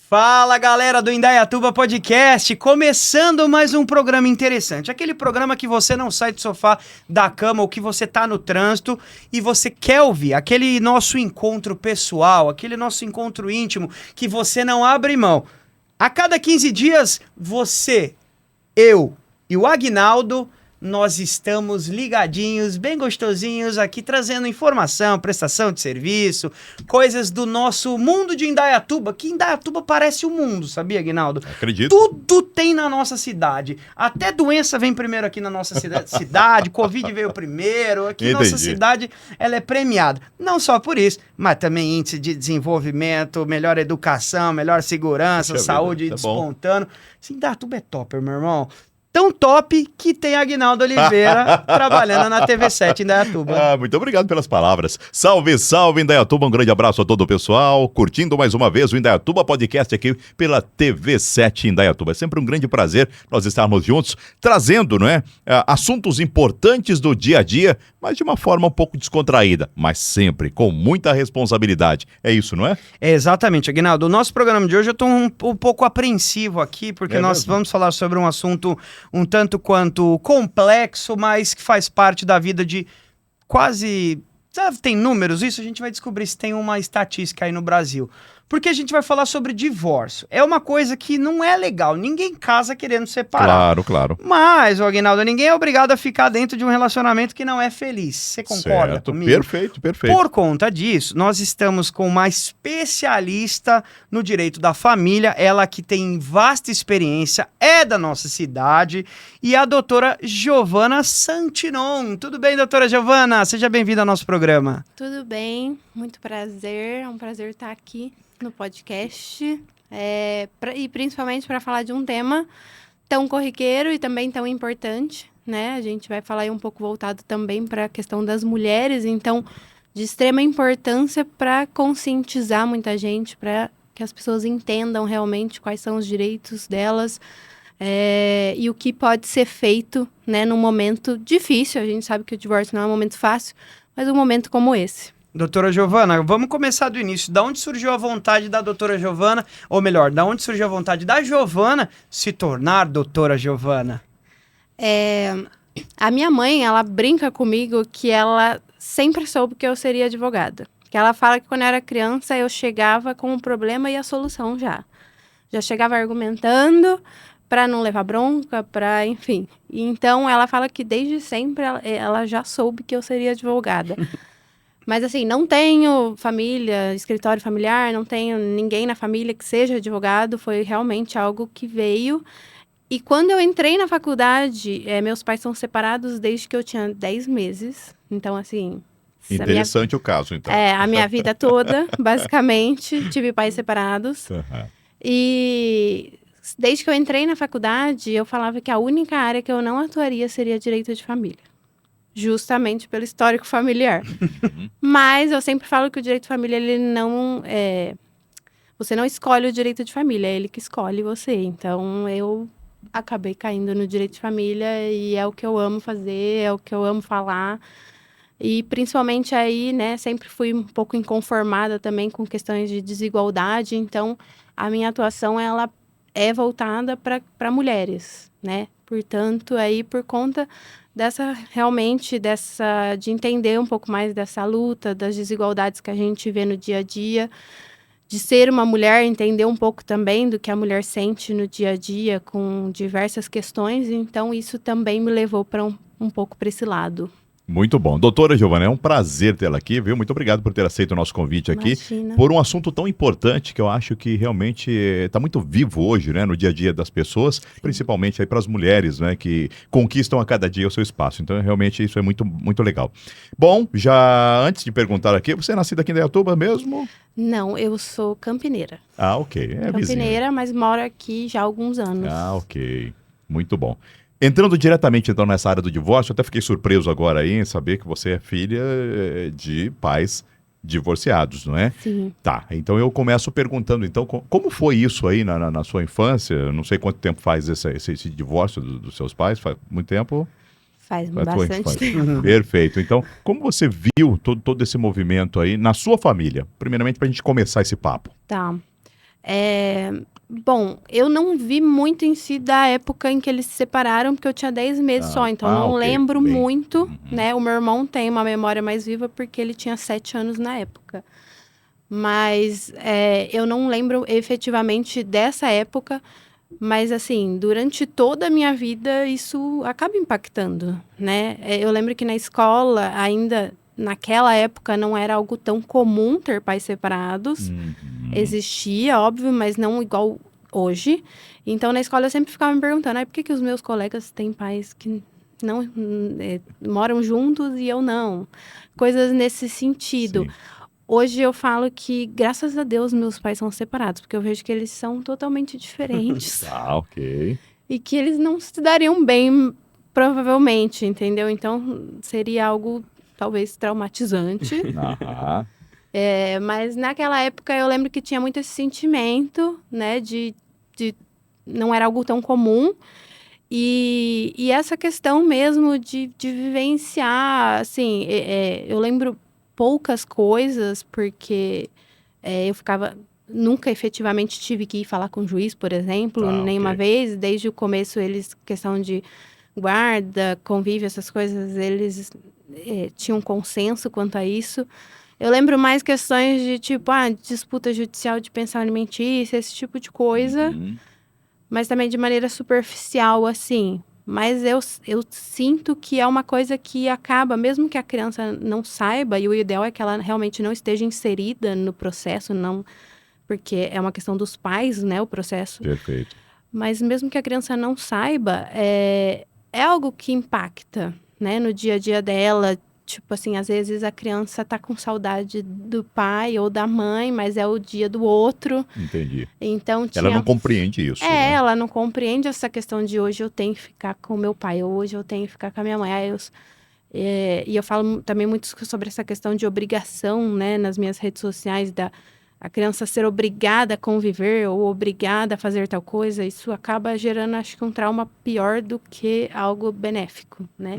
Fala, galera do Indaiatuba Podcast, começando mais um programa interessante, aquele programa que você não sai do sofá da cama ou que você tá no trânsito e você quer ouvir, aquele nosso encontro pessoal, aquele nosso encontro íntimo que você não abre mão. A cada 15 dias, você, eu e o Aguinaldo, nós estamos ligadinhos, bem gostosinhos aqui, trazendo informação, prestação de serviço, coisas do nosso mundo de Indaiatuba, que Indaiatuba parece o mundo, sabia, Aguinaldo? Acredito. Tudo tem na nossa cidade. Até doença vem primeiro aqui na nossa cidade, Covid veio primeiro, aqui nossa cidade, ela é premiada. Não só por isso, mas também índice de desenvolvimento, melhor educação, melhor segurança, saúde despontando. Indaiatuba é topper, meu irmão. Tão top que tem Aguinaldo Oliveira trabalhando na TV7 Indaiatuba. Muito obrigado pelas palavras. Salve, salve, Indaiatuba. Um grande abraço a todo o pessoal. Curtindo mais uma vez o Indaiatuba Podcast aqui pela TV7 Indaiatuba. É sempre um grande prazer nós estarmos juntos, trazendo, não é, assuntos importantes do dia a dia, mas de uma forma um pouco descontraída, mas sempre com muita responsabilidade. É isso, não é? É exatamente, Aguinaldo. O nosso programa de hoje eu estou um pouco apreensivo aqui, porque nós vamos falar sobre um assunto um tanto quanto complexo, mas que faz parte da vida de quase... Tem números isso? A gente vai descobrir se tem uma estatística aí no Brasil. Porque a gente vai falar sobre divórcio. É uma coisa que não é legal. Ninguém casa querendo separar. Claro, claro. Mas, Aguinaldo, ninguém é obrigado a ficar dentro de um relacionamento que não é feliz. Você concorda certo, comigo? Perfeito, perfeito. Por conta disso, nós estamos com uma especialista no direito da família, ela que tem vasta experiência, é da nossa cidade, e a doutora Giovana Santinon. Tudo bem, doutora Giovana? Seja bem-vinda ao nosso programa. Tudo bem, muito prazer, é um prazer estar aqui no podcast, e principalmente para falar de um tema tão corriqueiro e também tão importante, né? A gente vai falar aí um pouco voltado também para a questão das mulheres, então, de extrema importância para conscientizar muita gente, para que as pessoas entendam realmente quais são os direitos delas e o que pode ser feito, né, num momento difícil. A gente sabe que o divórcio não é um momento fácil, mas um momento como esse. Doutora Giovana, vamos começar do início. Da onde surgiu a vontade da doutora Giovana, ou melhor, da onde surgiu a vontade da Giovana se tornar doutora Giovana? A minha mãe, ela brinca comigo que ela sempre soube que eu seria advogada. Que ela fala que quando eu era criança, eu chegava com o problema e a solução já. Já chegava argumentando para não levar bronca, enfim. Então, ela fala que desde sempre ela já soube que eu seria advogada. Mas, assim, não tenho família, escritório familiar, não tenho ninguém na família que seja advogado. Foi realmente algo que veio. E quando eu entrei na faculdade, meus pais são separados desde que eu tinha 10 meses. Então, assim... Interessante o caso, então. A minha vida toda, basicamente, tive pais separados. Uhum. E desde que eu entrei na faculdade, eu falava que a única área que eu não atuaria seria direito de família. Justamente pelo histórico familiar. Mas eu sempre falo que o direito de família, ele não... Você não escolhe o direito de família, é ele que escolhe você. Então, eu acabei caindo no direito de família e é o que eu amo fazer, é o que eu amo falar. E, principalmente aí, né, sempre fui um pouco inconformada também com questões de desigualdade. Então, a minha atuação, ela é voltada para mulheres, né? Portanto, aí, por conta... de entender um pouco mais dessa luta, das desigualdades que a gente vê no dia a dia, de ser uma mulher, entender um pouco também do que a mulher sente no dia a dia com diversas questões, então isso também me levou para um pouco para esse lado. Muito bom. Doutora Giovana, é um prazer tê-la aqui, viu? Muito obrigado por ter aceito o nosso convite aqui. Imagina. Por um assunto tão importante que eu acho que realmente está muito vivo hoje, né? No dia a dia das pessoas, principalmente aí para as mulheres, né? Que conquistam a cada dia o seu espaço. Então, realmente, isso é muito, muito legal. Bom, já antes de perguntar aqui, você é nascida aqui em Indaiatuba mesmo? Não, eu sou campineira. Ah, ok. Campineira, mas moro aqui já há alguns anos. Ah, ok. Muito bom. Entrando diretamente, então, nessa área do divórcio, eu até fiquei surpreso agora aí em saber que você é filha de pais divorciados, não é? Sim. Tá, então eu começo perguntando, então, como foi isso aí na sua infância? Eu não sei quanto tempo faz esse divórcio dos seus pais, faz muito tempo? Faz bastante tempo. Perfeito. Então, como você viu todo esse movimento aí na sua família? Primeiramente, para a gente começar esse papo. Tá. Bom, eu não vi muito em si da época em que eles se separaram, porque eu tinha 10 meses só, então não ok, lembro bem. muito, né? O meu irmão tem uma memória mais viva porque ele tinha 7 anos na época. Mas eu não lembro efetivamente dessa época, mas assim, durante toda a minha vida isso acaba impactando, né? Eu lembro que na escola, ainda naquela época, não era algo tão comum ter pais separados. Existia, óbvio, mas não igual hoje. Então, na escola, eu sempre ficava me perguntando, por que os meus colegas têm pais que não moram juntos e eu não? Coisas nesse sentido. Sim. Hoje eu falo que, graças a Deus, meus pais são separados, porque eu vejo que eles são totalmente diferentes. Ok. E que eles não se dariam bem, provavelmente, entendeu? Então, seria algo, talvez, traumatizante. Aham. Mas naquela época eu lembro que tinha muito esse sentimento, né, de não era algo tão comum. E essa questão mesmo de vivenciar, assim, eu lembro poucas coisas, porque eu nunca efetivamente tive que ir falar com o juiz, por exemplo, nenhuma ok. vez. Desde o começo, questão de guarda, convívio, essas coisas, eles tinham consenso quanto a isso. Eu lembro mais questões de, tipo, disputa judicial de pensão alimentícia, esse tipo de coisa, mas também de maneira superficial, assim. Mas eu sinto que é uma coisa que acaba, mesmo que a criança não saiba, e o ideal é que ela realmente não esteja inserida no processo, não, porque é uma questão dos pais, né, o processo. Perfeito. Mas mesmo que a criança não saiba, é algo que impacta, né, no dia a dia dela. Tipo assim, às vezes a criança tá com saudade do pai ou da mãe, mas é o dia do outro. Entendi. Então Ela não compreende isso, né? ela não compreende essa questão de hoje eu tenho que ficar com meu pai, ou hoje eu tenho que ficar com a minha mãe. E eu falo também muito sobre essa questão de obrigação, né, nas minhas redes sociais, a criança ser obrigada a conviver ou obrigada a fazer tal coisa. Isso acaba gerando, acho que, um trauma pior do que algo benéfico, né?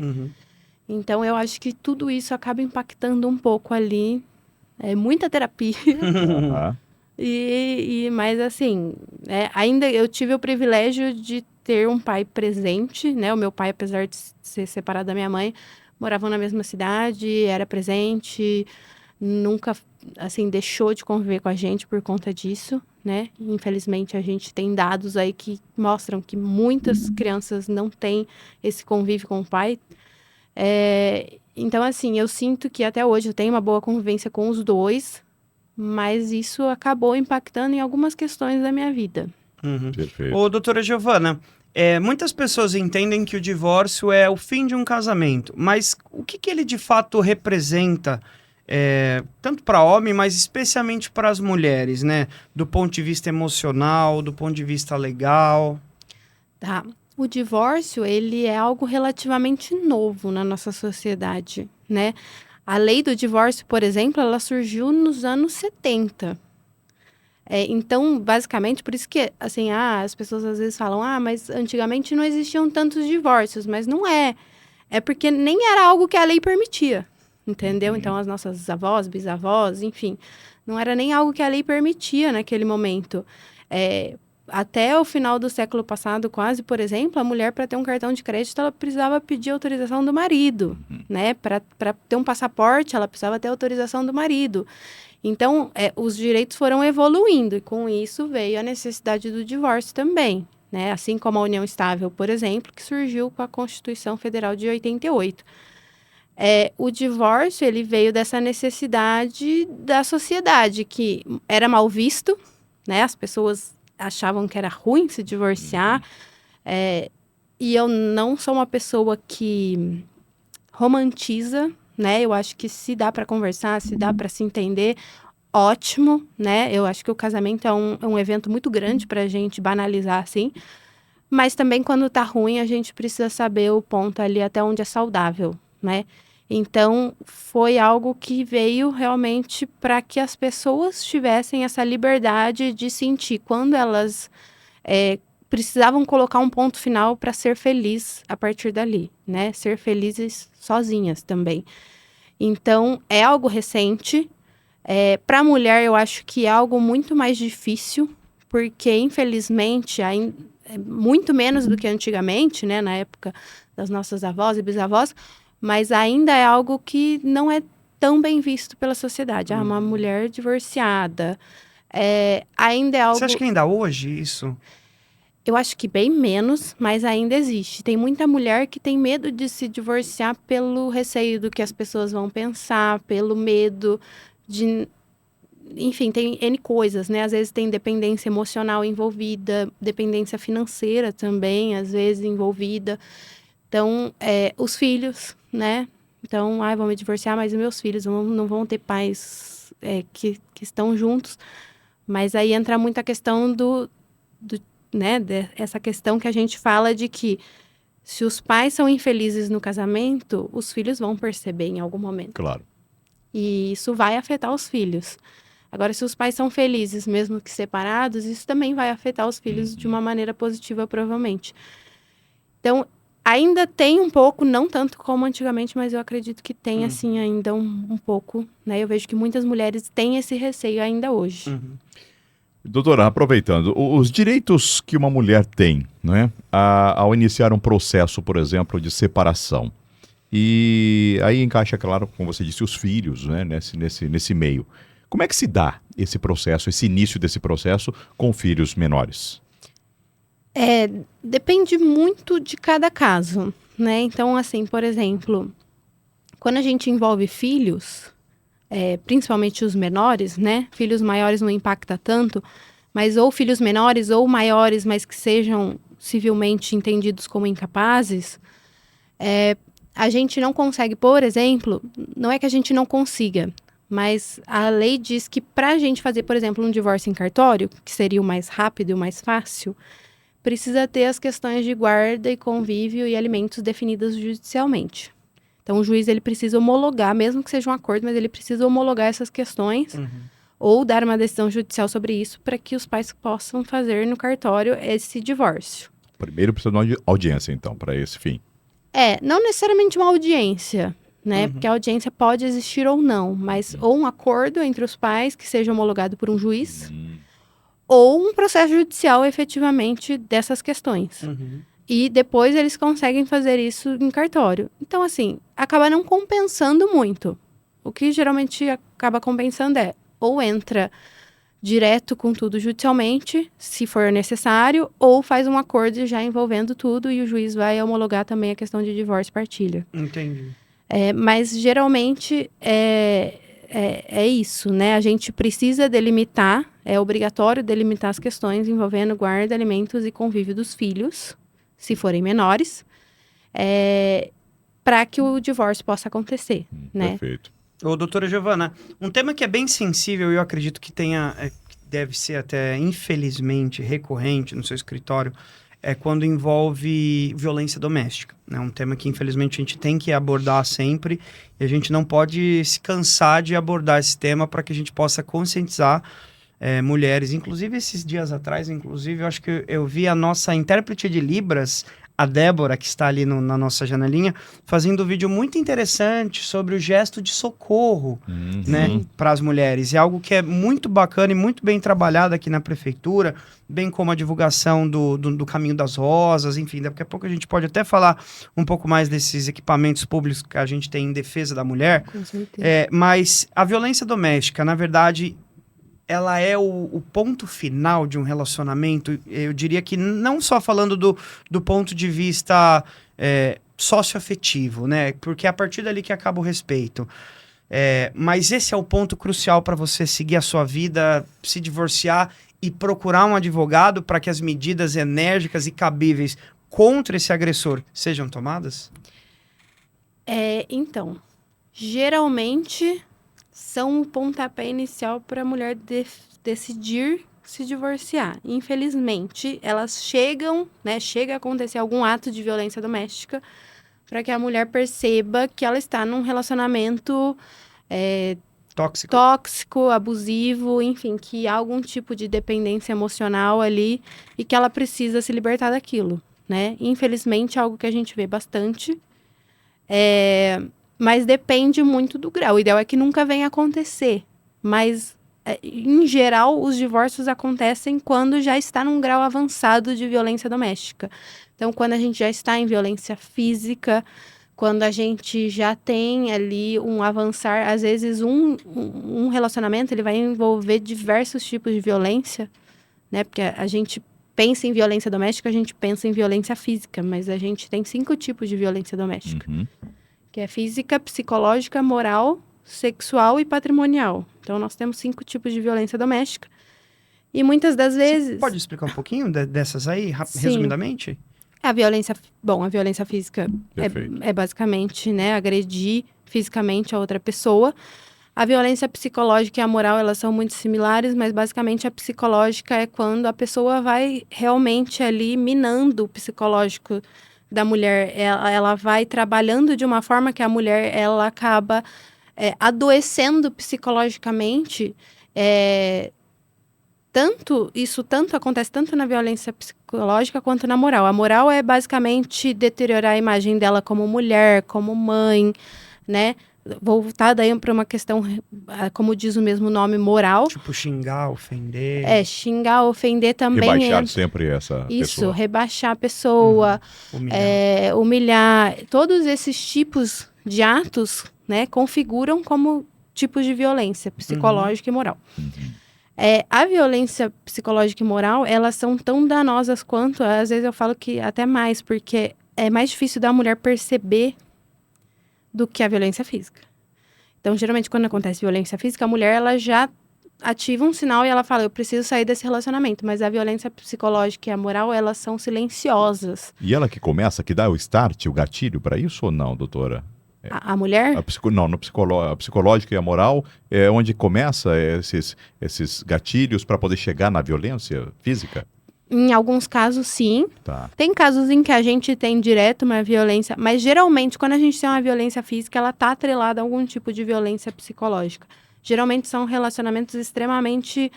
Então, eu acho que tudo isso acaba impactando um pouco ali. É muita terapia. Aham. Mas, assim, ainda eu tive o privilégio de ter um pai presente, né? O meu pai, apesar de ser separado da minha mãe, moravam na mesma cidade, era presente, nunca, assim, deixou de conviver com a gente por conta disso, né? Infelizmente, a gente tem dados aí que mostram que muitas crianças não têm esse convívio com o pai. Então, assim, eu sinto que até hoje eu tenho uma boa convivência com os dois, mas isso acabou impactando em algumas questões da minha vida. Perfeito. Ô, doutora Giovana, muitas pessoas entendem que o divórcio é o fim de um casamento, mas o que ele de fato representa, tanto para homem, mas especialmente para as mulheres, né? Do ponto de vista emocional, do ponto de vista legal. Tá. O divórcio, ele é algo relativamente novo na nossa sociedade, né? A lei do divórcio, por exemplo, ela surgiu nos anos 70. Então, basicamente, por isso que, assim, as pessoas às vezes falam, mas antigamente não existiam tantos divórcios, mas não é. É porque nem era algo que a lei permitia, entendeu? Então, as nossas avós, bisavós, enfim, não era nem algo que a lei permitia naquele momento. Até o final do século passado, quase, por exemplo, a mulher, para ter um cartão de crédito, ela precisava pedir autorização do marido, né? Para ter um passaporte, ela precisava ter autorização do marido. Então, os direitos foram evoluindo e, com isso, veio a necessidade do divórcio também, né? Assim como a união estável, por exemplo, que surgiu com a Constituição Federal de 88. O divórcio, ele veio dessa necessidade da sociedade, que era mal visto, né? As pessoas achavam que era ruim se divorciar. E eu não sou uma pessoa que romantiza, né? Eu acho que se dá para conversar, se dá para se entender, ótimo, né? Eu acho que o casamento é um evento muito grande para a gente banalizar assim. Mas também, quando tá ruim, a gente precisa saber o ponto ali até onde é saudável, né? Então, foi algo que veio realmente para que as pessoas tivessem essa liberdade de sentir quando elas precisavam colocar um ponto final para ser feliz a partir dali, né? Ser felizes sozinhas também. Então, é algo recente. Para a mulher, eu acho que é algo muito mais difícil, porque, infelizmente, é muito menos do que antigamente, né, na época das nossas avós e bisavós, mas ainda é algo que não é tão bem visto pela sociedade. Uma mulher divorciada, ainda é algo... Você acha que ainda hoje isso? Eu acho que bem menos, mas ainda existe. Tem muita mulher que tem medo de se divorciar pelo receio do que as pessoas vão pensar, pelo medo de... Enfim, tem N coisas, né? Às vezes tem dependência emocional envolvida, dependência financeira também, às vezes, envolvida. Então, os filhos, né? Então, vou me divorciar, mas os meus filhos não vão ter pais que estão juntos. Mas aí entra muito a questão né? Essa questão que a gente fala de que se os pais são infelizes no casamento, os filhos vão perceber em algum momento. Claro. E isso vai afetar os filhos. Agora, se os pais são felizes, mesmo que separados, isso também vai afetar os filhos de uma maneira positiva, provavelmente. Então, ainda tem um pouco, não tanto como antigamente, mas eu acredito que tem, assim, ainda um pouco, né? Eu vejo que muitas mulheres têm esse receio ainda hoje. Doutora, aproveitando, os direitos que uma mulher tem, né, ao iniciar um processo, por exemplo, de separação, e aí encaixa, claro, como você disse, os filhos, né, nesse meio. Como é que se dá esse processo, esse início desse processo com filhos menores? Depende muito de cada caso, né? Então, assim, por exemplo, quando a gente envolve filhos, principalmente os menores, né? Filhos maiores não impacta tanto, mas ou filhos menores ou maiores, mas que sejam civilmente entendidos como incapazes, a gente não consegue, por exemplo, não é que a gente não consiga, mas a lei diz que para a gente fazer, por exemplo, um divórcio em cartório, que seria o mais rápido e o mais fácil, precisa ter as questões de guarda e convívio e alimentos definidas judicialmente. Então, o juiz ele precisa homologar, mesmo que seja um acordo, mas ele precisa homologar essas questões ou dar uma decisão judicial sobre isso para que os pais possam fazer no cartório esse divórcio. Primeiro precisa de uma audiência, então, para esse fim. Não necessariamente uma audiência, né? Porque a audiência pode existir ou não, mas ou um acordo entre os pais que seja homologado por um juiz, ou um processo judicial efetivamente dessas questões. E depois eles conseguem fazer isso em cartório. Então, assim, acaba não compensando muito. O que geralmente acaba compensando ou entra direto com tudo judicialmente, se for necessário, ou faz um acordo já envolvendo tudo e o juiz vai homologar também a questão de divórcio e partilha. Entendi. Mas geralmente é isso, né? A gente precisa delimitar, é obrigatório delimitar as questões envolvendo guarda, alimentos e convívio dos filhos, se forem menores, para que o divórcio possa acontecer, né? Perfeito. Ô, doutora Giovana, um tema que é bem sensível e eu acredito que deve ser até, infelizmente, recorrente no seu escritório, é quando envolve violência doméstica. É um tema que, infelizmente, a gente tem que abordar sempre e a gente não pode se cansar de abordar esse tema para que a gente possa conscientizar mulheres. Inclusive, esses dias atrás, eu acho que eu vi a nossa intérprete de Libras, a Débora, que está ali na nossa janelinha, fazendo um vídeo muito interessante sobre o gesto de socorro, né, para as mulheres. É algo que é muito bacana e muito bem trabalhado aqui na prefeitura, bem como a divulgação do Caminho das Rosas, enfim, daqui a pouco a gente pode até falar um pouco mais desses equipamentos públicos que a gente tem em defesa da mulher. Com certeza. Mas a violência doméstica, na verdade, ela é o ponto final de um relacionamento. Eu diria que não só falando do ponto de vista socioafetivo, né? Porque é a partir dali que acaba o respeito. Mas esse é o ponto crucial para você seguir a sua vida, se divorciar e procurar um advogado para que as medidas enérgicas e cabíveis contra esse agressor sejam tomadas? Então, geralmente são um pontapé inicial para a mulher decidir se divorciar. Infelizmente, elas chega a acontecer algum ato de violência doméstica para que a mulher perceba que ela está num relacionamento tóxico, abusivo, enfim, que há algum tipo de dependência emocional ali e que ela precisa se libertar daquilo, né? Infelizmente, é algo que a gente vê bastante. Mas depende muito do grau. O ideal é que nunca venha acontecer. Mas em geral, os divórcios acontecem quando já está num grau avançado de violência doméstica. Então, quando a gente já está em violência física, quando a gente já tem ali um avançar, às vezes um relacionamento ele vai envolver diversos tipos de violência, né? Porque a gente pensa em violência doméstica, a gente pensa em violência física, mas a gente tem 5 tipos de violência doméstica. Que é física, psicológica, moral, sexual e patrimonial. Então, nós temos 5 tipos de violência doméstica. E muitas das vezes... Você pode explicar um pouquinho dessas aí, Sim. resumidamente? A violência física é basicamente, né, agredir fisicamente a outra pessoa. A violência psicológica e a moral, elas são muito similares, mas basicamente a psicológica é quando a pessoa vai realmente ali minando o psicológico da mulher. Ela vai trabalhando de uma forma que a mulher, ela acaba adoecendo psicologicamente. Tanto acontece tanto na violência psicológica quanto na moral. A moral é basicamente deteriorar a imagem dela como mulher, como mãe, né? Voltada aí para uma questão, como diz o mesmo nome, moral. Tipo, xingar, ofender. Xingar, ofender também. Rebaixar sempre essa Isso, pessoa. Rebaixar a pessoa, humilhar. Todos esses tipos de atos, né, configuram como tipos de violência psicológica e moral. A violência psicológica e moral, elas são tão danosas quanto, às vezes eu falo que até mais, porque é mais difícil da mulher perceber do que a violência física. Então, geralmente, quando acontece violência física, a mulher, ela já ativa um sinal e ela fala, eu preciso sair desse relacionamento. Mas a violência psicológica e a moral, elas são silenciosas. E ela que começa, que dá o start, o gatilho para isso ou não, doutora? A mulher? A psicológica e a moral é onde começa esses gatilhos para poder chegar na violência física? Em alguns casos, sim. Tá. Tem casos em que a gente tem direto uma violência, mas geralmente, quando a gente tem uma violência física, ela está atrelada a algum tipo de violência psicológica. Geralmente são relacionamentos extremamente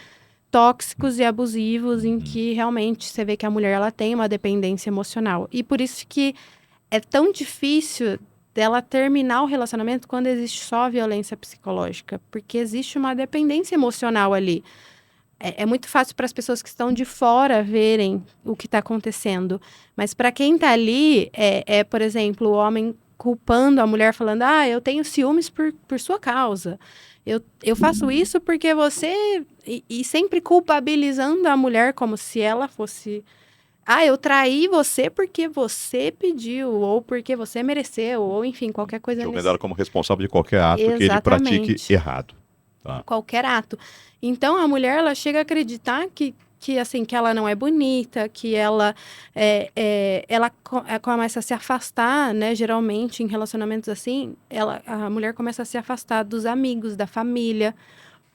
tóxicos e abusivos, em que realmente você vê que a mulher ela tem uma dependência emocional. E por isso que é tão difícil dela terminar o relacionamento quando existe só violência psicológica, porque existe uma dependência emocional ali. É muito fácil para as pessoas que estão de fora verem o que está acontecendo. Mas para quem está ali, por exemplo, o homem culpando a mulher, falando, eu tenho ciúmes por sua causa. Eu faço isso porque você... E sempre culpabilizando a mulher como se ela fosse... eu traí você porque você pediu, ou porque você mereceu, ou enfim, qualquer coisa Jogando ela como responsável de qualquer ato que ele pratique errado. Tá. Qualquer ato. Então, a mulher, ela chega a acreditar que ela não é bonita, que ela começa a se afastar, né? Geralmente, em relacionamentos assim, a mulher começa a se afastar dos amigos, da família,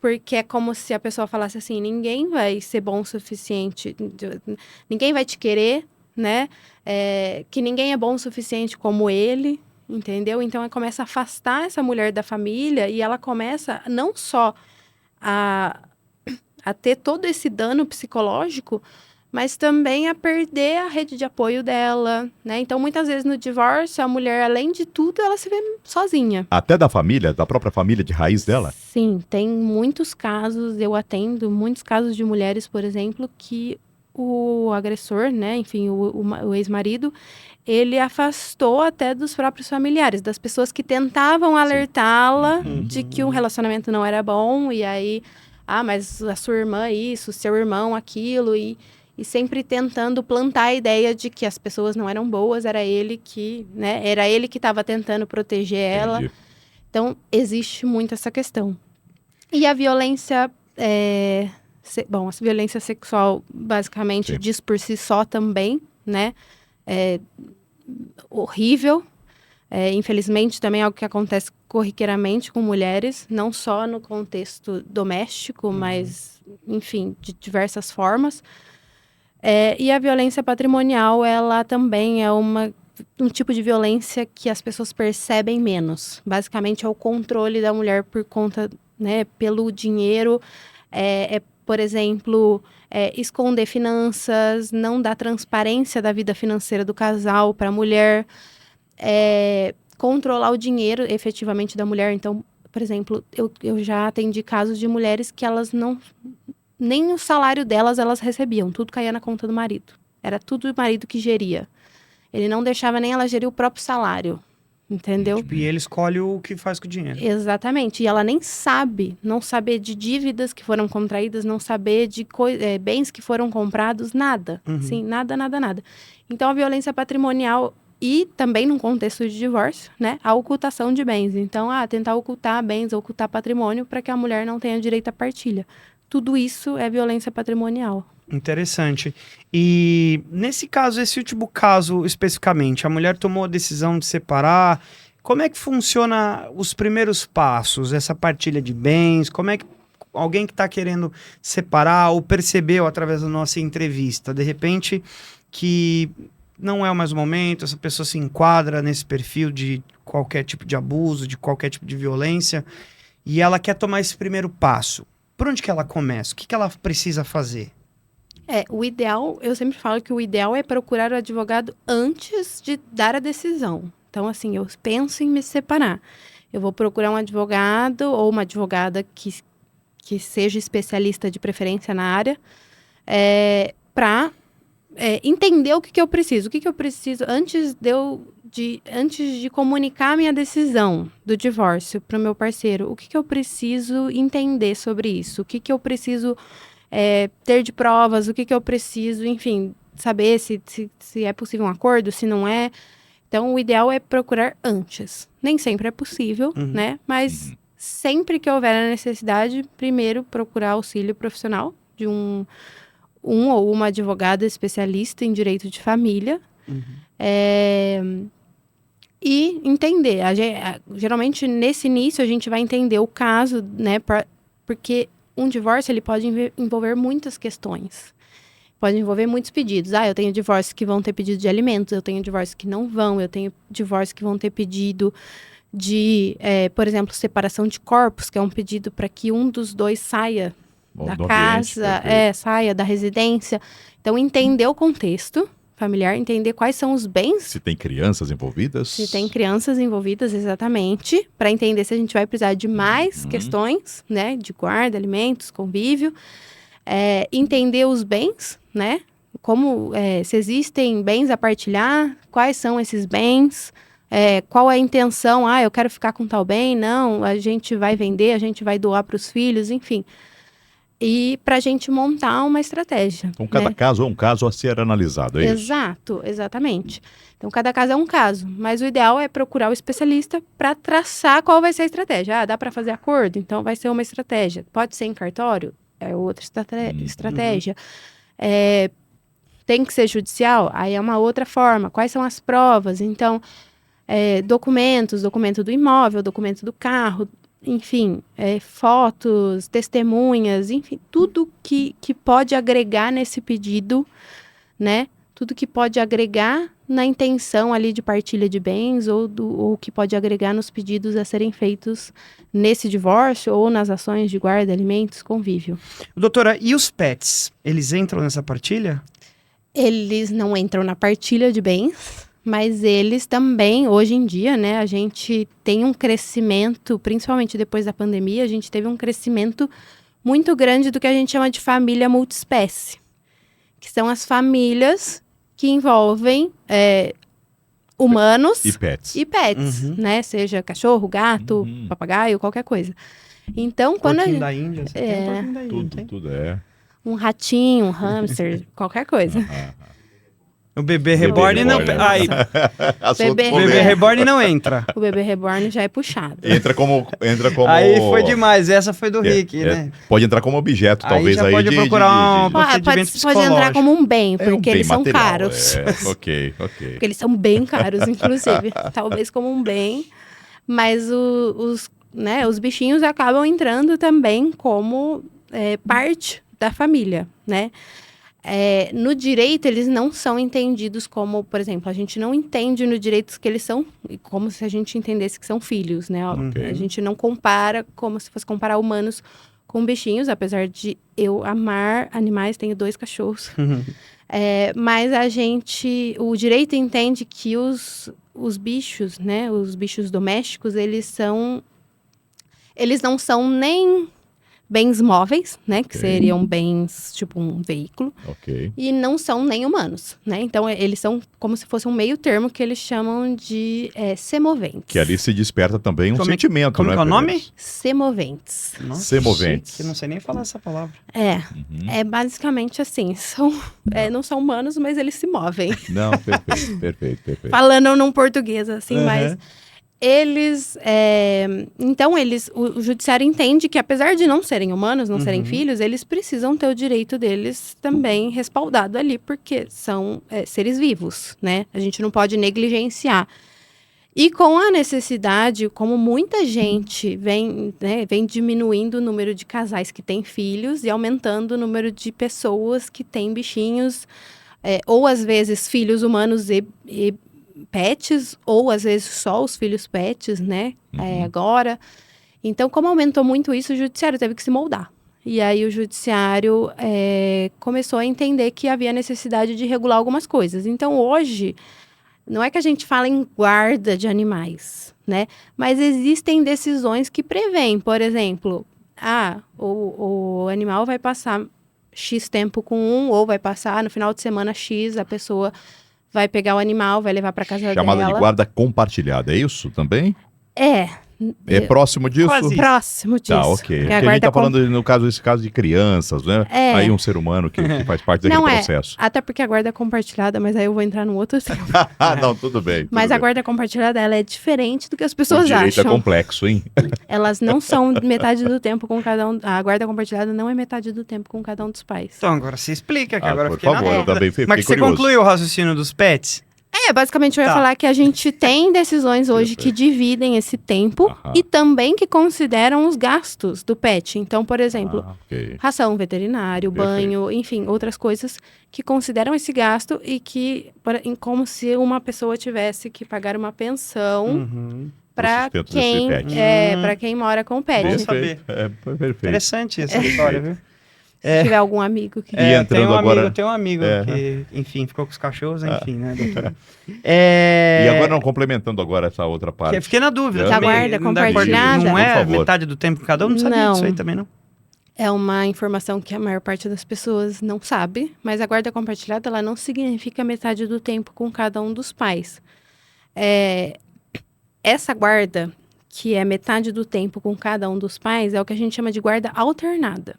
porque é como se a pessoa falasse assim, ninguém vai ser bom o suficiente, ninguém vai te querer, né? Que ninguém é bom o suficiente como ele, entendeu? Então, ela começa a afastar essa mulher da família e ela começa não só a ter todo esse dano psicológico, mas também a perder a rede de apoio dela, né? Então, muitas vezes no divórcio, a mulher, além de tudo, ela se vê sozinha. Até da família, da própria família de raiz dela? Sim, tem muitos casos, eu atendo muitos casos de mulheres, por exemplo, que o agressor, né, enfim, o ex-marido, ele afastou até dos próprios familiares, das pessoas que tentavam alertá-la de que o relacionamento não era bom, e aí, mas a sua irmã isso, o seu irmão aquilo, e sempre tentando plantar a ideia de que as pessoas não eram boas, era ele que, né, estava tentando proteger ela. Entendi. Então, existe muito essa questão. E a violência... a violência sexual, basicamente, Sim. diz por si só também, né? É horrível. Infelizmente, também é algo que acontece corriqueiramente com mulheres, não só no contexto doméstico, mas, enfim, de diversas formas. E a violência patrimonial, ela também é um tipo de violência que as pessoas percebem menos. Basicamente, é o controle da mulher por conta, né, pelo dinheiro, por exemplo, esconder finanças, não dar transparência da vida financeira do casal para a mulher, controlar o dinheiro efetivamente da mulher. Então, por exemplo, eu já atendi casos de mulheres que elas não... Nem o salário delas, elas recebiam. Tudo caía na conta do marido. Era tudo o marido que geria. Ele não deixava nem ela gerir o próprio salário. Entendeu? Tipo, e ele escolhe o que faz com o dinheiro. Exatamente. E ela nem sabe. Não saber de dívidas que foram contraídas, não saber de bens que foram comprados, nada. Sim, nada. Então, a violência patrimonial e também num contexto de divórcio, né? A ocultação de bens. Então, tentar ocultar bens, ocultar patrimônio para que a mulher não tenha direito à partilha. Tudo isso é violência patrimonial. Interessante. E nesse caso, esse último caso especificamente, a mulher tomou a decisão de separar. Como é que funciona os primeiros passos, essa partilha de bens? Como é que alguém que está querendo separar ou percebeu através da nossa entrevista, de repente, que não é mais o momento, essa pessoa se enquadra nesse perfil de qualquer tipo de abuso, de qualquer tipo de violência, e ela quer tomar esse primeiro passo? Por onde que ela começa? O que ela precisa fazer? O ideal, eu sempre falo que o ideal é procurar o advogado antes de dar a decisão. Então, assim, eu penso em me separar. Eu vou procurar um advogado ou uma advogada que seja especialista de preferência na área, para entender o que eu preciso. O que eu preciso antes de comunicar a minha decisão do divórcio para o meu parceiro. O que eu preciso entender sobre isso? O que eu preciso ter de provas? O que eu preciso, enfim, saber se é possível um acordo, se não é. Então, o ideal é procurar antes. Nem sempre é possível, né? Mas sempre que houver a necessidade, primeiro procurar auxílio profissional de um ou uma advogada especialista em direito de família. E entender. Geralmente, nesse início, a gente vai entender o caso, né? Porque um divórcio, ele pode envolver muitas questões. Pode envolver muitos pedidos. Eu tenho divórcios que vão ter pedido de alimentos, eu tenho divórcios que não vão, eu tenho divórcios que vão ter pedido de, por exemplo, separação de corpos, que é um pedido para que um dos dois saia da casa, saia da residência. Então, entender o contexto familiar, entender quais são os bens. Se tem crianças envolvidas. Se tem crianças envolvidas, exatamente. Para entender se a gente vai precisar de mais questões, né? De guarda, alimentos, convívio. Entender os bens, né? Como, se existem bens a partilhar, quais são esses bens, qual é a intenção, eu quero ficar com tal bem, não, a gente vai vender, a gente vai doar para os filhos, enfim. E para a gente montar uma estratégia. Então, cada caso é um caso a ser analisado, é isso? Exato, exatamente. Então, cada caso é um caso, mas o ideal é procurar o especialista para traçar qual vai ser a estratégia. Dá para fazer acordo? Então, vai ser uma estratégia. Pode ser em cartório? É outra estratégia. Tem que ser judicial? Aí é uma outra forma. Quais são as provas? Então, documento do imóvel, documento do carro, enfim, fotos, testemunhas, enfim, tudo que pode agregar nesse pedido, né? Tudo que pode agregar na intenção ali de partilha de bens ou que pode agregar nos pedidos a serem feitos nesse divórcio ou nas ações de guarda, alimentos, convívio. Doutora, e os pets? Eles entram nessa partilha? Eles não entram na partilha de bens, mas eles também, hoje em dia, né, a gente tem um crescimento, principalmente depois da pandemia, a gente teve um crescimento muito grande do que a gente chama de família multiespécie, que são as famílias que envolvem humanos e pets, né? Seja cachorro, gato, papagaio, qualquer coisa. Então, quando Porquinho da Índia, você tem um porquinho da Índia, tudo um ratinho, um hamster, qualquer coisa. O bebê reborn não... Bebê reborn não entra. O bebê reborn já é puxado. Entra como... Aí foi demais, essa foi do Rick, né? Pode entrar como objeto, talvez. Já pode procurar um procedimento pode entrar como um bem, porque eles são material, caros. Ok. Porque eles são bem caros, inclusive. Talvez como um bem. Mas os bichinhos acabam entrando também como parte da família, né? No direito, eles não são entendidos como, por exemplo, a gente não entende no direito que eles são como se a gente entendesse que são filhos, né? A gente não compara como se fosse comparar humanos com bichinhos, apesar de eu amar animais, tenho 2 cachorros. Mas o direito entende que os bichos, né? Os bichos domésticos, eles são Eles não são nem bens móveis, né? Que Ok. seriam bens, tipo um veículo. Ok. E não são nem humanos, né? Então, eles são como se fosse um meio termo que eles chamam de semoventes. Que ali se desperta também um Como é- sentimento, como né? que é o nome? Pereiros? Semoventes. Nossa, Semoventes. chique, não sei nem falar essa palavra. É basicamente assim, não são humanos, mas eles se movem. Não, perfeito. Falando num português, assim, Uhum. mas eles... Então, o judiciário entende que, apesar de não serem humanos, não serem filhos, eles precisam ter o direito deles também respaldado ali, porque são seres vivos, né? A gente não pode negligenciar. E com a necessidade, como muita gente vem diminuindo o número de casais que têm filhos e aumentando o número de pessoas que têm bichinhos, ou às vezes filhos humanos e pets, ou às vezes só os filhos pets, né? Agora. Então, como aumentou muito isso, o judiciário teve que se moldar. E aí o judiciário começou a entender que havia necessidade de regular algumas coisas. Então, hoje, não é que a gente fala em guarda de animais, né? Mas existem decisões que prevêem, por exemplo, o animal vai passar X tempo com ou vai passar no final de semana X, a pessoa vai pegar o animal, vai levar para casa Chamada dela. de guarda compartilhada, é isso também? É É próximo disso? Quase. próximo disso. Tá, ok. Que Porque a a gente guarda tá falando, no caso, esse caso de crianças, né? Aí um ser humano que faz parte daquele Não processo. até porque a guarda compartilhada, mas aí eu vou entrar num outro tema. Não, tudo bem. Mas tudo a bem. guarda compartilhada, ela é diferente do que as O pessoas direito acham. é complexo, hein? Elas não são metade do tempo com cada um. A guarda compartilhada não é metade do tempo com cada um dos pais. Então, agora você explica, que agora eu por fiquei favor, na eu dúvida. também fiquei Mas que você curioso. concluiu o raciocínio dos pets? Basicamente eu ia Tá. falar que a gente tem decisões hoje que dividem esse tempo Aham. e também que consideram os gastos do pet. Então, por exemplo, Ok. ração veterinário, Perfeito. banho, enfim, outras coisas que consideram esse gasto e que, como se uma pessoa tivesse que pagar uma pensão Uhum. para sustento quem, desse pet. para quem mora com o pet. Bom Se saber. Foi perfeito. Interessante essa história, viu? tiver algum amigo que... E entrando agora- Tem um amigo É. que, enfim, ficou com os cachorros, enfim, né, doutora? E agora, não complementando agora essa outra parte. Eu fiquei na dúvida. Da também. guarda Não dá- compartilhada? Não Por é favor. metade do tempo cada um? Não sabia Não. disso aí também, não? É uma informação que a maior parte das pessoas não sabe, mas a guarda compartilhada, ela não significa metade do tempo com cada um dos pais. Essa guarda, que é metade do tempo com cada um dos pais, é o que a gente chama de guarda alternada.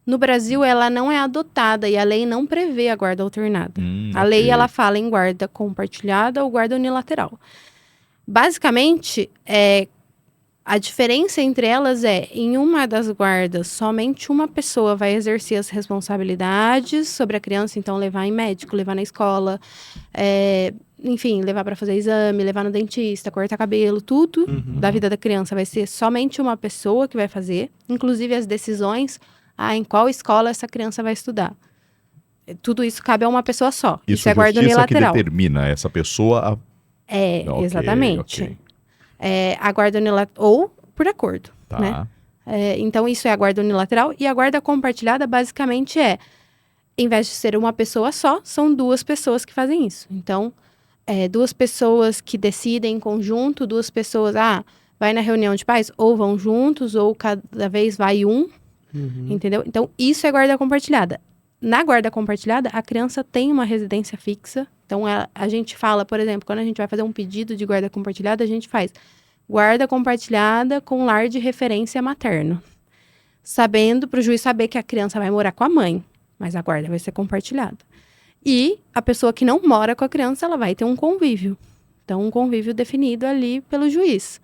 No Brasil, ela não é adotada e a lei não prevê a guarda alternada. A lei, ok. ela fala em guarda compartilhada ou guarda unilateral. Basicamente, a diferença entre elas em uma das guardas, somente uma pessoa vai exercer as responsabilidades sobre a criança, então levar em médico, levar na escola, enfim, levar para fazer exame, levar no dentista, cortar cabelo, tudo da vida da criança vai ser somente uma pessoa que vai fazer, inclusive as decisões, em qual escola essa criança vai estudar. Tudo isso cabe a uma pessoa só. Isso é guarda justiça que unilateral. determina essa pessoa. Ok, Exatamente. ok. A guarda unilateral, ou por acordo, Tá. né? Então, isso é a guarda unilateral. E a guarda compartilhada, basicamente, em vez de ser uma pessoa só, são duas pessoas que fazem isso. Então, duas pessoas que decidem em conjunto, duas pessoas, vai na reunião de pais, ou vão juntos, ou cada vez vai um, entendeu? Então, isso é guarda compartilhada. Na guarda compartilhada, a criança tem uma residência fixa. Então, a gente fala, por exemplo, quando a gente vai fazer um pedido de guarda compartilhada, a gente faz guarda compartilhada com lar de referência materno. Sabendo, para o juiz saber que a criança vai morar com a mãe, mas a guarda vai ser compartilhada. E a pessoa que não mora com a criança, ela vai ter um convívio. Então, um convívio definido ali pelo juiz.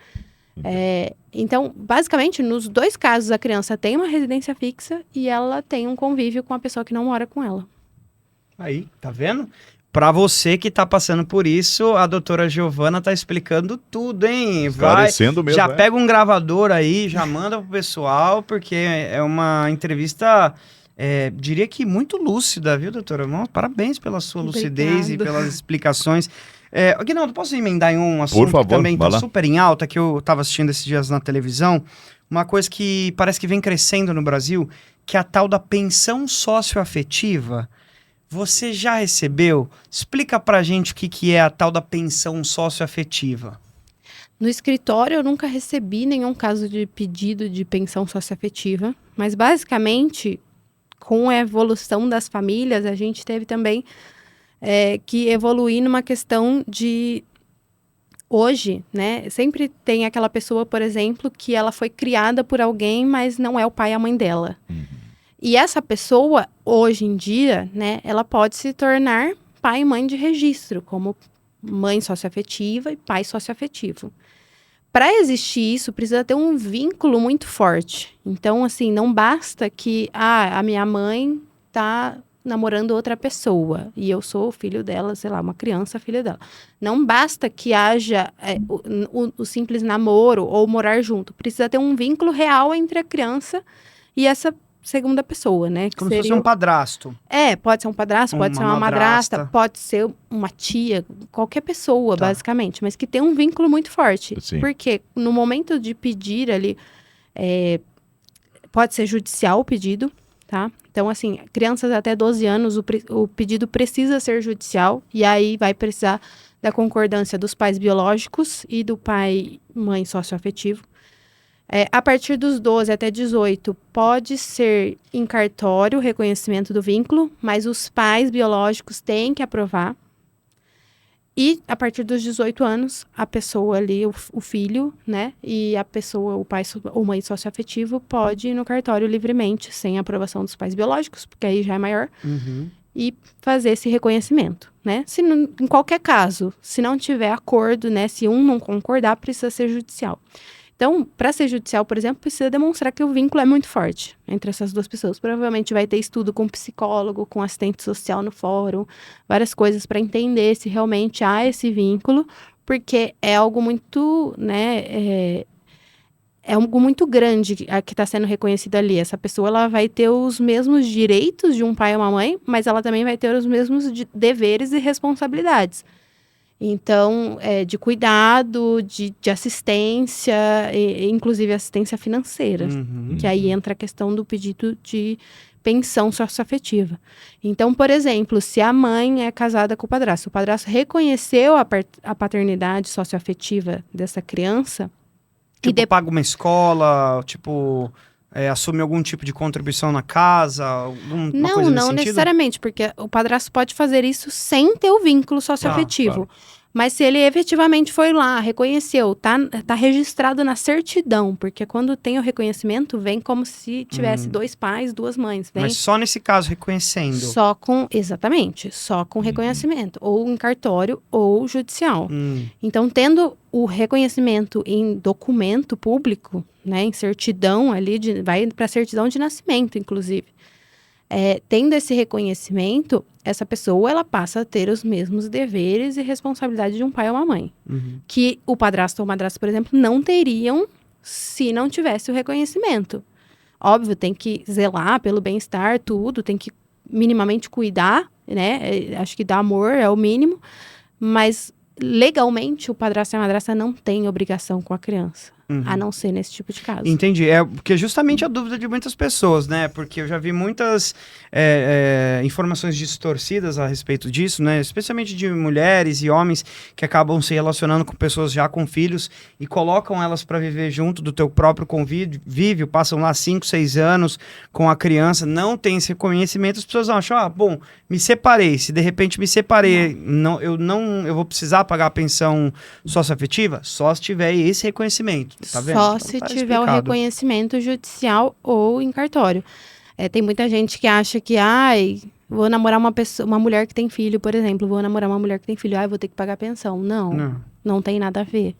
Então, basicamente, nos dois casos, a criança tem uma residência fixa e ela tem um convívio com a pessoa que não mora com ela. Aí, tá vendo? Pra você que tá passando por isso, a doutora Giovana tá explicando tudo, hein? Esclarecendo mesmo, já né? pega um gravador aí, já manda pro pessoal, porque é uma entrevista, diria que muito lúcida, viu, doutora? Parabéns pela sua lucidez e Obrigada. pelas explicações. Aguinaldo, posso emendar em um assunto Por favor, que também vai tá lá. super em alta, que eu tava assistindo esses dias na televisão? Uma coisa que parece que vem crescendo no Brasil, que é a tal da pensão socioafetiva. Você já recebeu? Explica pra gente o que é a tal da pensão socioafetiva. No escritório, eu nunca recebi nenhum caso de pedido de pensão socioafetiva, mas basicamente, com a evolução das famílias, a gente teve também que evoluir numa questão de... Hoje, né, sempre tem aquela pessoa, por exemplo, que ela foi criada por alguém, mas não é o pai e a mãe dela. E essa pessoa, hoje em dia, né, ela pode se tornar pai e mãe de registro, como mãe socioafetiva e pai socioafetivo. Para existir isso, precisa ter um vínculo muito forte. Então, assim, não basta que a minha mãe tá namorando outra pessoa e eu sou o filho dela, sei lá, uma criança, filha dela. Não basta que haja o simples namoro ou morar junto. Precisa ter um vínculo real entre a criança e essa segunda pessoa, né? Como se fosse um padrasto. Pode ser um padrasto, pode ser uma madrasta, pode ser uma tia, qualquer pessoa, basicamente, mas que tem um vínculo muito forte. Sim. Porque no momento de pedir ali, pode ser judicial o pedido, tá? Então, assim, crianças até 12 anos, o pedido precisa ser judicial, e aí vai precisar da concordância dos pais biológicos e do pai e mãe socioafetivo. A partir dos 12 até 18, pode ser em cartório o reconhecimento do vínculo, mas os pais biológicos têm que aprovar. E a partir dos 18 anos, a pessoa ali, o filho, né, e a pessoa, o pai ou mãe socioafetivo, pode ir no cartório livremente, sem aprovação dos pais biológicos, porque aí já é maior, e fazer esse reconhecimento, né? Em qualquer caso, se não tiver acordo, né, se um não concordar, precisa ser judicial. Então, para ser judicial, por exemplo, precisa demonstrar que o vínculo é muito forte entre essas duas pessoas. Provavelmente vai ter estudo com psicólogo, com assistente social no fórum, várias coisas para entender se realmente há esse vínculo, porque é algo muito, né, é algo muito grande que está sendo reconhecido ali. Essa pessoa ela vai ter os mesmos direitos de um pai ou uma mãe, mas ela também vai ter os mesmos deveres e responsabilidades. Então, de cuidado, de assistência, inclusive assistência financeira. Que aí entra a questão do pedido de pensão socioafetiva. Então, por exemplo, se a mãe é casada com o padrasto reconheceu a paternidade socioafetiva dessa criança... Tipo, paga uma escola, tipo... assume algum tipo de contribuição na casa, alguma coisa nesse não sentido? Necessariamente, porque o padrasto pode fazer isso sem ter o vínculo socioafetivo. Claro. Mas se ele efetivamente foi lá, reconheceu, tá registrado na certidão, porque quando tem o reconhecimento, vem como se tivesse dois pais, duas mães. Vem Mas só nesse caso, reconhecendo. Exatamente, só com reconhecimento, ou em cartório ou judicial. Então, tendo o reconhecimento em documento público, né, em certidão ali, vai para certidão de nascimento, inclusive. Tendo esse reconhecimento, essa pessoa ela passa a ter os mesmos deveres e responsabilidades de um pai ou uma mãe. Que o padrasto ou madrasta, por exemplo, não teriam se não tivesse o reconhecimento. Óbvio, tem que zelar pelo bem-estar, tudo, tem que minimamente cuidar, né? Acho que dar amor é o mínimo, mas legalmente o padrasto e a madrasta não têm obrigação com a criança. A não ser nesse tipo de caso. Entendi. Porque justamente a dúvida de muitas pessoas, né? Porque eu já vi muitas informações distorcidas a respeito disso, né? Especialmente de mulheres e homens que acabam se relacionando com pessoas já com filhos e colocam elas para viver junto do teu próprio convívio, passam lá 5, 6 anos com a criança, não tem esse reconhecimento, as pessoas acham, bom, me separei, se de repente me separei, eu vou precisar pagar a pensão socioafetiva? Só se tiver esse reconhecimento. Tá vendo? Só então, se tá tiver explicado. o reconhecimento judicial ou em cartório. Tem muita gente que acha que, vou namorar uma mulher que tem filho, por exemplo, vou namorar uma mulher que tem filho, vou ter que pagar pensão. Não tem nada a ver.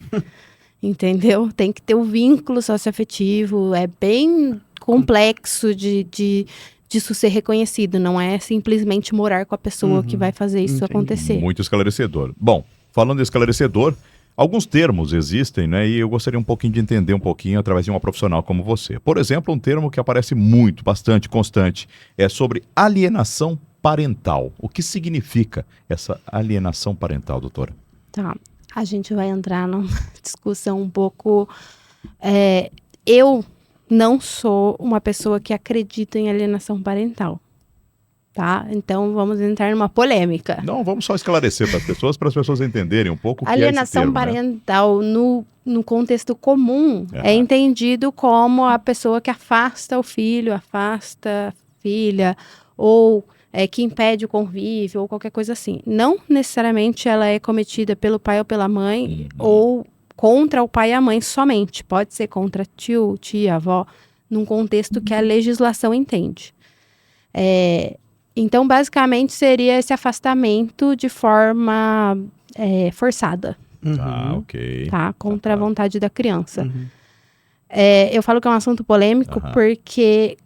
Entendeu? Tem que ter o vínculo socioafetivo, é bem complexo disso ser reconhecido, não é simplesmente morar com a pessoa que vai fazer isso acontecer. Muito esclarecedor. Bom, falando de esclarecedor, alguns termos existem, né? E eu gostaria um pouquinho de entender um pouquinho através de uma profissional como você. Por exemplo, um termo que aparece bastante constante, é sobre alienação parental. O que significa essa alienação parental, doutora? Tá. A gente vai entrar numa discussão um pouco... eu não sou uma pessoa que acredita em alienação parental. tá? Então vamos entrar numa polêmica. Não, vamos só esclarecer para as pessoas entenderem um pouco o que é esse Alienação termo, né? parental no contexto comum é entendido como a pessoa que afasta o filho, afasta a filha, ou que impede o convívio, ou qualquer coisa assim. Não necessariamente ela é cometida pelo pai ou pela mãe, ou contra o pai e a mãe somente. Pode ser contra tio, tia, avó, num contexto que a legislação entende. Então, basicamente, seria esse afastamento de forma forçada, Tá, ok. tá? Contra a vontade da criança. Uhum. Eu falo que é um assunto polêmico porque,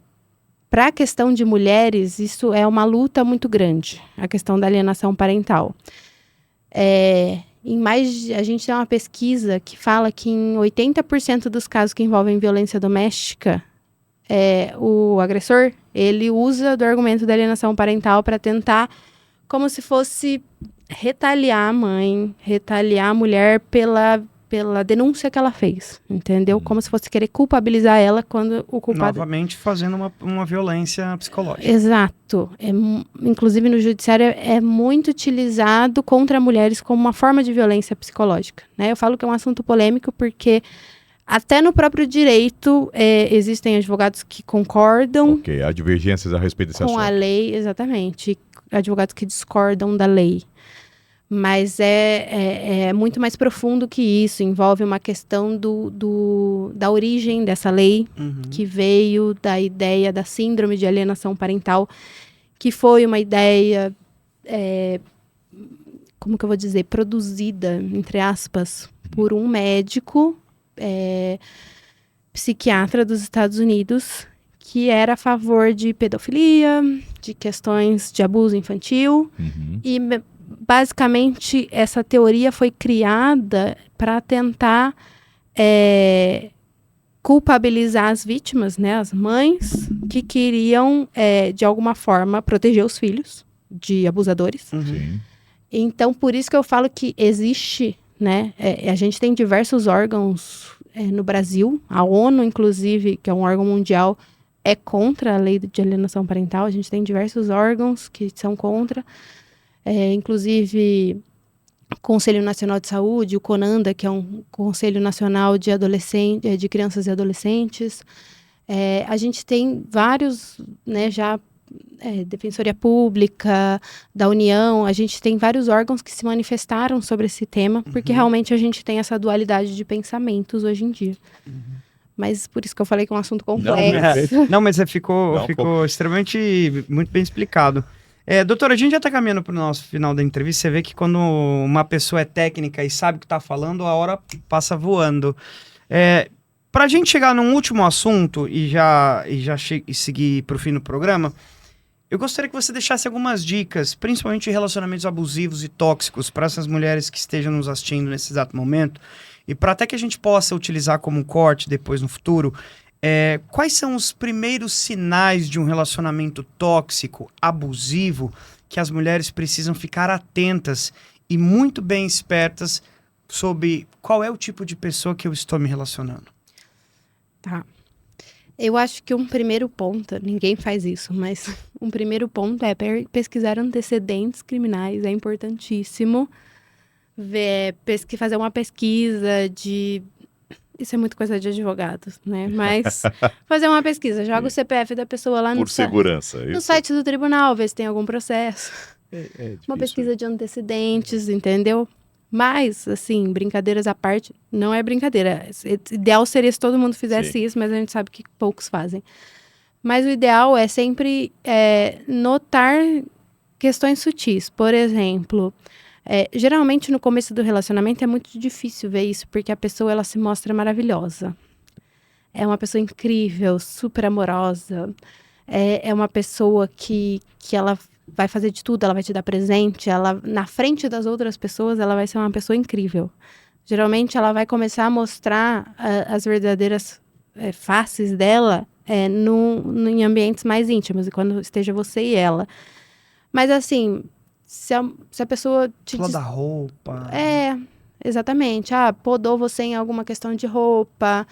para a questão de mulheres, isso é uma luta muito grande, a questão da alienação parental. A gente tem uma pesquisa que fala que em 80% dos casos que envolvem violência doméstica, o agressor, ele usa do argumento da alienação parental para tentar, como se fosse retaliar a mãe, retaliar a mulher pela denúncia que ela fez, entendeu? Como se fosse querer culpabilizar ela quando o culpado... Novamente fazendo uma violência psicológica. Exato. Inclusive no judiciário é muito utilizado contra mulheres como uma forma de violência psicológica, né? Eu falo que é um assunto polêmico porque até no próprio direito existem advogados que concordam Ok, há divergências a respeito desse com a assunto. lei, exatamente, advogados que discordam da lei. Mas é muito mais profundo que isso, envolve uma questão da origem dessa lei, que veio da ideia da síndrome de alienação parental, que foi uma ideia, como que eu vou dizer, produzida, entre aspas, por um médico psiquiatra dos Estados Unidos, que era a favor de pedofilia, de questões de abuso infantil, e basicamente essa teoria foi criada para tentar culpabilizar as vítimas, né, as mães que queriam de alguma forma proteger os filhos de abusadores. Sim. Então, por isso que eu falo que existe, né, a gente tem diversos órgãos no Brasil, a ONU, inclusive, que é um órgão mundial, é contra a lei de alienação parental. A gente tem diversos órgãos que são contra, inclusive o Conselho Nacional de Saúde, o CONANDA, que é um Conselho Nacional de Crianças e Adolescentes. A gente tem vários, né, já Defensoria Pública, da União, a gente tem vários órgãos que se manifestaram sobre esse tema, porque realmente a gente tem essa dualidade de pensamentos hoje em dia. Mas por isso que eu falei que é um assunto complexo. Não, mas ficou extremamente, muito bem explicado. Doutora, a gente já está caminhando para o nosso final da entrevista. Você vê que quando uma pessoa é técnica e sabe o que está falando, a hora passa voando. Para a gente chegar num último assunto e seguir para o fim do programa, eu gostaria que você deixasse algumas dicas, principalmente de relacionamentos abusivos e tóxicos, para essas mulheres que estejam nos assistindo nesse exato momento, e para até que a gente possa utilizar como um corte depois no futuro. Quais são os primeiros sinais de um relacionamento tóxico, abusivo, que as mulheres precisam ficar atentas e muito bem espertas sobre qual é o tipo de pessoa que eu estou me relacionando? Tá. Eu acho que um primeiro ponto, ninguém faz isso, mas um primeiro ponto é pesquisar antecedentes criminais, é importantíssimo. Fazer uma pesquisa de... Isso é muito coisa de advogados, né? Mas fazer uma pesquisa, joga o CPF da pessoa lá Por segurança. no site do tribunal, ver se tem algum processo. Uma pesquisa de antecedentes, entendeu? Mas, assim, brincadeiras à parte, não é brincadeira. O ideal seria se todo mundo fizesse isso, mas a gente sabe que poucos fazem. Mas o ideal é sempre notar questões sutis. Por exemplo, geralmente no começo do relacionamento é muito difícil ver isso, porque a pessoa ela se mostra maravilhosa. É uma pessoa incrível, super amorosa. É uma pessoa que ela vai fazer de tudo, ela vai te dar presente, ela, na frente das outras pessoas, ela vai ser uma pessoa incrível. Geralmente, ela vai começar a mostrar as verdadeiras faces dela em ambientes mais íntimos, e quando esteja você e ela. Mas, assim, se a pessoa te... Falou da roupa. Exatamente. Podou você em alguma questão de roupa,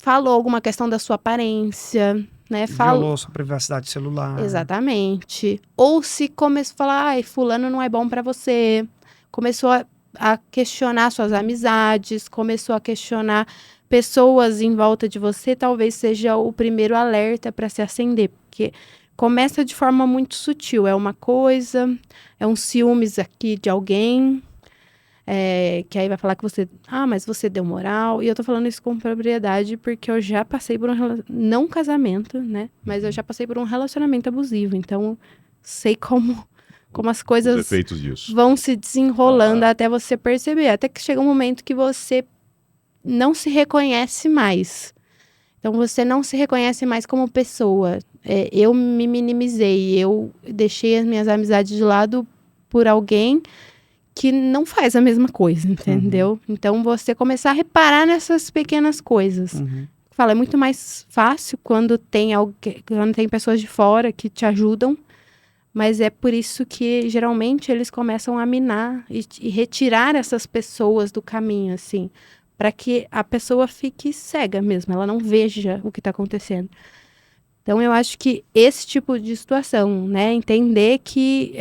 falou alguma questão da sua aparência, né? Violou sua privacidade celular. Exatamente. Ou se começou a falar, ai, fulano não é bom pra você. Começou a questionar suas amizades, começou a questionar pessoas em volta de você, talvez seja o primeiro alerta para se acender, porque começa de forma muito sutil, é uma coisa, é um ciúmes aqui de alguém, que aí vai falar que você, mas você deu moral, e eu tô falando isso com propriedade porque eu já passei por não um casamento, né, mas eu já passei por um relacionamento abusivo, então sei como as coisas Os efeitos disso. vão se desenrolando até você perceber, até que chega um momento que você não se reconhece mais. Então, você não se reconhece mais como pessoa. Eu me minimizei, eu deixei as minhas amizades de lado por alguém que não faz a mesma coisa, entendeu? Então, você começar a reparar nessas pequenas coisas. Fala, é muito mais fácil quando tem pessoas de fora que te ajudam, mas é por isso que, geralmente, eles começam a minar e retirar essas pessoas do caminho, assim, para que a pessoa fique cega mesmo, ela não veja o que está acontecendo. Então, eu acho que esse tipo de situação, né, entender que,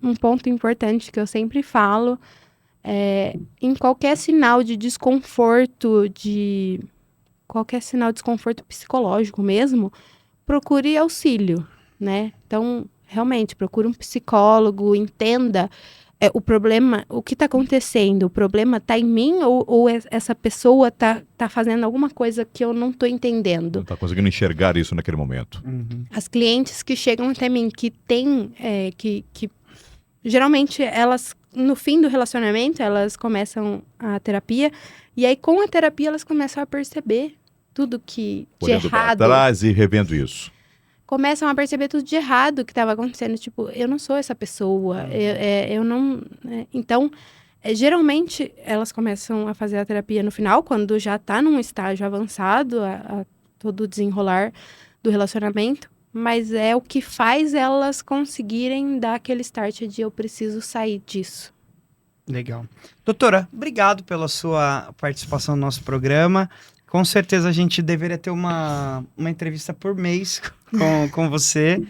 um ponto importante que eu sempre falo, em qualquer sinal de desconforto, qualquer sinal de desconforto psicológico mesmo, procure auxílio, né? Então, realmente, procure um psicólogo, entenda o problema, o que está acontecendo, o problema está em mim ou essa pessoa está fazendo alguma coisa que eu não estou entendendo. Não está conseguindo enxergar isso naquele momento. As clientes que chegam até mim, que têm, que geralmente elas, no fim do relacionamento, elas começam a terapia, e aí com a terapia elas começam a perceber tudo que de Olhando para errado. trás e revendo isso. Começam a perceber tudo de errado que estava acontecendo. Tipo, eu não sou essa pessoa, eu não... Então, geralmente, elas começam a fazer a terapia no final, quando já está num estágio avançado, a todo o desenrolar do relacionamento, mas é o que faz elas conseguirem dar aquele start de eu preciso sair disso. Legal. Doutora, obrigado pela sua participação no nosso programa. Com certeza a gente deveria ter uma entrevista por mês com você.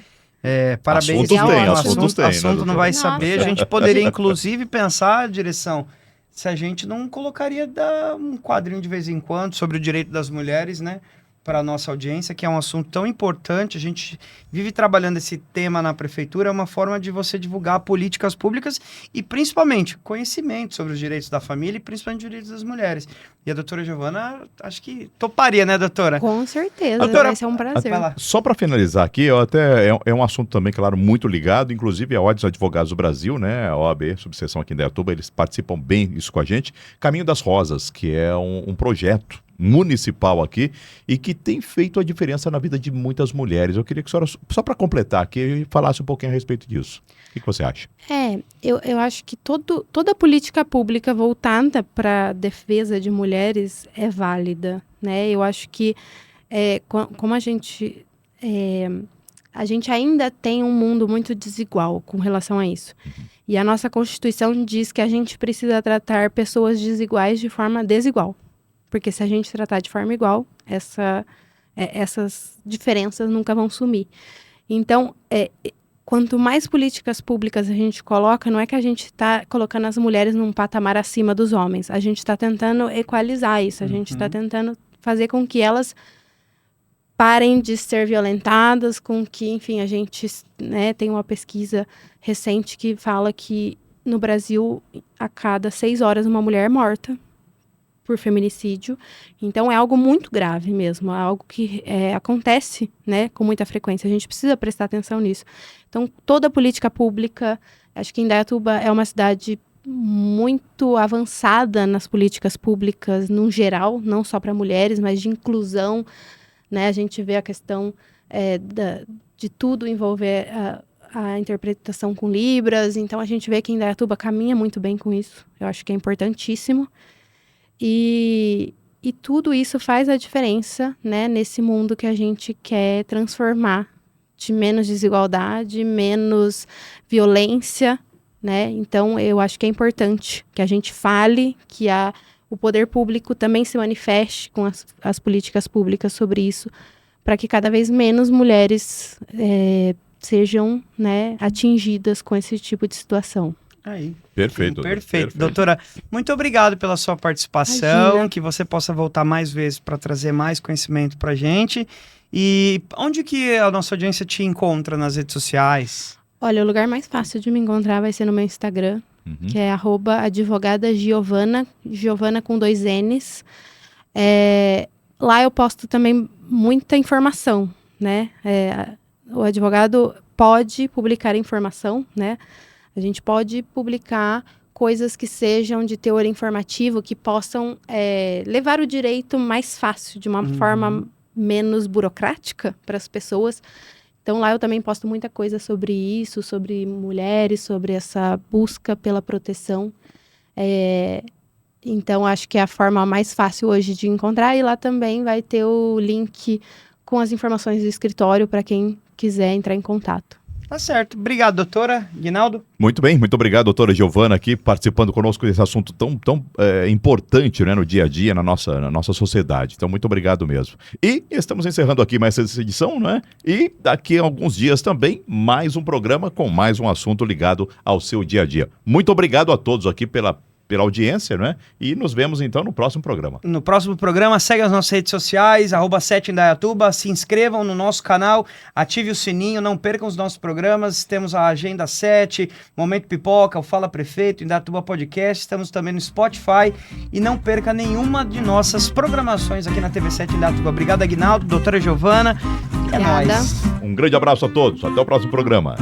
Parabéns. Assuntos tem, assunto não vai saber. Nossa. A gente poderia, inclusive, pensar, direção, se a gente não colocaria um quadrinho de vez em quando sobre o direito das mulheres, né? Para a nossa audiência, que é um assunto tão importante. A gente vive trabalhando esse tema na prefeitura, é uma forma de você divulgar políticas públicas e, principalmente, conhecimento sobre os direitos da família e, principalmente, os direitos das mulheres. E a doutora Giovana, acho que toparia, né, doutora? Com certeza, Doutora, vai ser um prazer. Só para finalizar aqui, é um assunto também, claro, muito ligado, inclusive a Ordem dos Advogados do Brasil, né, a OAB, subseção aqui em Indaiatuba, eles participam bem isso com a gente. Caminho das Rosas, que é um projeto municipal aqui e que tem feito a diferença na vida de muitas mulheres. Eu queria que a senhora, só para completar aqui, falasse um pouquinho a respeito disso. O que você acha? Eu acho que toda política pública voltada para a defesa de mulheres é válida, né? Eu acho que como a gente ainda tem um mundo muito desigual com relação a isso. E a nossa Constituição diz que a gente precisa tratar pessoas desiguais de forma desigual. Porque se a gente tratar de forma igual, essas diferenças nunca vão sumir. Então, quanto mais políticas públicas a gente coloca, não é que a gente está colocando as mulheres num patamar acima dos homens. A gente está tentando equalizar isso. A gente está tentando fazer com que elas parem de ser violentadas, com que, enfim, a gente tem uma pesquisa recente que fala que no Brasil, a cada 6 horas, uma mulher é morta por feminicídio. Então, é algo muito grave mesmo, é algo que acontece, né, com muita frequência. A gente precisa prestar atenção nisso. Então, toda política pública, acho que Indaiatuba é uma cidade muito avançada nas políticas públicas, no geral, não só para mulheres, mas de inclusão, né? A gente vê a questão de tudo envolver a interpretação com Libras, então a gente vê que Indaiatuba caminha muito bem com isso. Eu acho que é importantíssimo. E tudo isso faz a diferença, né, nesse mundo que a gente quer transformar, de menos desigualdade, menos violência, né? Então, eu acho que é importante que a gente fale, que o poder público também se manifeste com as políticas públicas sobre isso, para que cada vez menos mulheres sejam, né, atingidas com esse tipo de situação. Aí. Perfeito. Perfeito. Doutora, muito obrigado pela sua participação, Imagina. que você possa voltar mais vezes para trazer mais conhecimento para gente. E onde que a nossa audiência te encontra nas redes sociais? Olha, o lugar mais fácil de me encontrar vai ser no meu Instagram, que é @advogadagiovana, Giovana com 2 N's. Lá eu posto também muita informação, né? O advogado pode publicar informação, né? A gente pode publicar coisas que sejam de teor informativo, que possam levar o direito mais fácil, de uma forma menos burocrática para as pessoas. Então, lá eu também posto muita coisa sobre isso, sobre mulheres, sobre essa busca pela proteção. Então, acho que é a forma mais fácil hoje de encontrar. E lá também vai ter o link com as informações do escritório para quem quiser entrar em contato. Tá certo. Obrigado, doutora. Guinaldo? Muito bem, muito obrigado, doutora Giovana, aqui participando conosco desse assunto tão importante, né, no dia a dia, na nossa sociedade. Então, muito obrigado mesmo. E estamos encerrando aqui mais essa edição, né? E daqui a alguns dias também, mais um programa com mais um assunto ligado ao seu dia a dia. Muito obrigado a todos aqui pela audiência, né? E nos vemos então no próximo programa. No próximo programa, segue as nossas redes sociais, @7 Indaiatuba, se inscrevam no nosso canal, ative o sininho, não percam os nossos programas, temos a Agenda 7, Momento Pipoca, o Fala Prefeito, Indaiatuba Podcast, estamos também no Spotify e não perca nenhuma de nossas programações aqui na TV7 Indaiatuba. Obrigado, Aguinaldo, doutora Giovana, é Obrigada. nóis. Um grande abraço a todos, até o próximo programa.